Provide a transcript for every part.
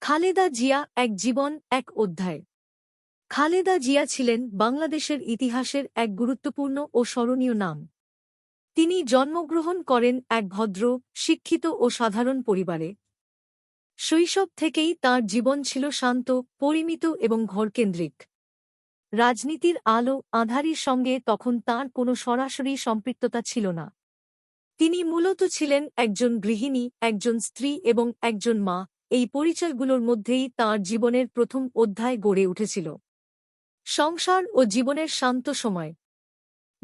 খালেদা জিয়া এক জীবন এক অধ্যায়। খালেদা জিয়া ছিলেন বাংলাদেশের ইতিহাসের এক গুরুত্বপূর্ণ ও স্মরণীয় নাম। তিনি জন্মগ্রহণ করেন এক ভদ্র, শিক্ষিত ও সাধারণ পরিবারে। শৈশব থেকেই তাঁর জীবন ছিল শান্ত, পরিমিত এবং ঘরকেন্দ্রিক। রাজনীতির আলো আঁধারির সঙ্গে তখন তাঁর কোনো সরাসরি সম্পৃক্ততা ছিল না। তিনি মূলত ছিলেন একজন গৃহিণী, একজন স্ত্রী এবং একজন মা। এই পরিচয়গুলোর মধ্যেই তাঁর জীবনের প্রথম অধ্যায় গড়ে উঠেছিল। সংসার ও জীবনের শান্ত সময়।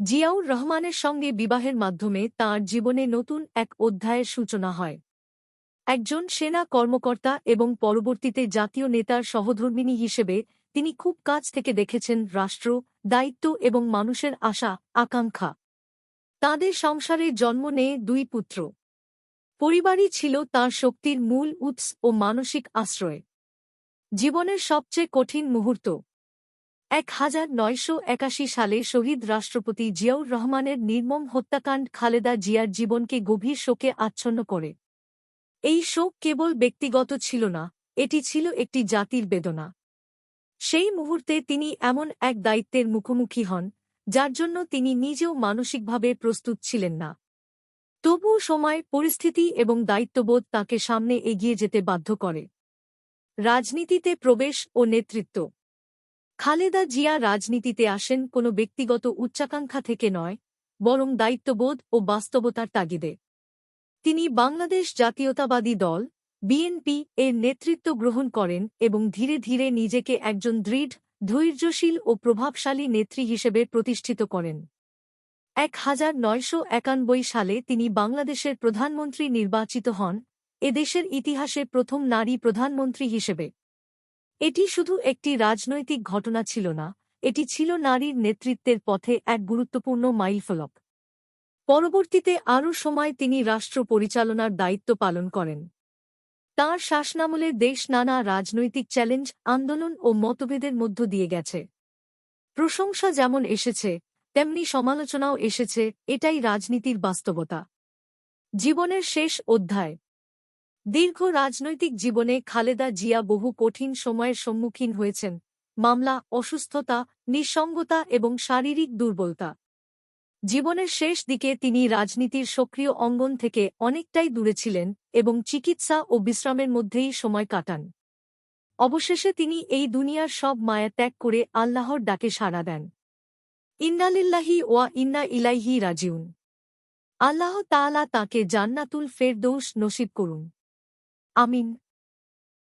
জিয়াউর রহমানের সঙ্গে বিবাহের মাধ্যমে তাঁর জীবনে নতুন এক অধ্যায়ের সূচনা হয়। একজন সেনা কর্মকর্তা এবং পরবর্তীতে জাতীয় নেতার সহধর্মিণী হিসেবে তিনি খুব কাছ থেকে দেখেছেন রাষ্ট্র, দায়িত্ব এবং মানুষের আশা আকাঙ্ক্ষা। তাঁদের সংসারে জন্ম নেয় দুই পুত্র। পরিবারই ছিল তাঁর শক্তির মূল উৎস ও মানসিক আশ্রয়। জীবনের সবচেয়ে কঠিন মুহূর্ত। 1981 সালে শহীদ রাষ্ট্রপতি জিয়াউর রহমানের নির্মম হত্যাকাণ্ড খালেদা জিয়ার জীবনকে গভীর শোকে আচ্ছন্ন করে। এই শোক কেবল ব্যক্তিগত ছিল না, এটি ছিল একটি জাতির বেদনা। সেই মুহূর্তে তিনি এমন এক দায়িত্বের মুখোমুখি হন, যার জন্য তিনি নিজেও মানসিকভাবে প্রস্তুত ছিলেন না। তবুও সময়, পরিস্থিতি এবং দায়িত্ববোধ তাঁকে সামনে এগিয়ে যেতে বাধ্য করে। রাজনীতিতে প্রবেশ ও নেতৃত্ব। খালেদা জিয়া রাজনীতিতে আসেন কোনো ব্যক্তিগত উচ্চাকাঙ্ক্ষা থেকে নয়, বরং দায়িত্ববোধ ও বাস্তবতার তাগিদে। তিনি বাংলাদেশ জাতীয়তাবাদী দল বিএনপি এর নেতৃত্ব গ্রহণ করেন এবং ধীরে ধীরে নিজেকে একজন দৃঢ়, ধৈর্যশীল ও প্রভাবশালী নেত্রী হিসেবে প্রতিষ্ঠিত করেন। 1991 সালে তিনি বাংলাদেশের প্রধানমন্ত্রী নির্বাচিত হন, এদেশের ইতিহাসে প্রথম নারী প্রধানমন্ত্রী হিসেবে। এটি শুধু একটি রাজনৈতিক ঘটনা ছিল না, এটি ছিল নারীর নেতৃত্বের পথে এক গুরুত্বপূর্ণ মাইলফলক। পরবর্তীতে আরও সময় তিনি রাষ্ট্র পরিচালনার দায়িত্ব পালন করেন। তাঁর শাসনামলে দেশ নানা রাজনৈতিক চ্যালেঞ্জ, আন্দোলন ও মতভেদের মধ্য দিয়ে গেছে। প্রশংসা যেমন এসেছে, তেমনি সমালোচনাও এসেছে, এটাই রাজনীতির বাস্তবতা। জীবনের শেষ অধ্যায়। দীর্ঘ রাজনৈতিক জীবনে খালেদা জিয়া বহু কঠিন সময়ের সম্মুখীন হয়েছেন: মামলা, অসুস্থতা, নিঃসঙ্গতা এবং শারীরিক দুর্বলতা। জীবনের শেষ দিকে তিনি রাজনীতির সক্রিয় অঙ্গন থেকে অনেকটাই দূরে ছিলেন এবং চিকিৎসা ও বিশ্রামের মধ্যেই সময় কাটান। অবশেষে তিনি এই দুনিয়ার সব মায়া ত্যাগ করে আল্লাহর ডাকে সাড়া দেন। ইন্না লিল্লাহি ওয়া ইন্না ইলাইহি রাজিউন। আল্লাহ তাআলা তাঁকে জান্নাতুল ফেরদৌস নসিব করুন। আমিন।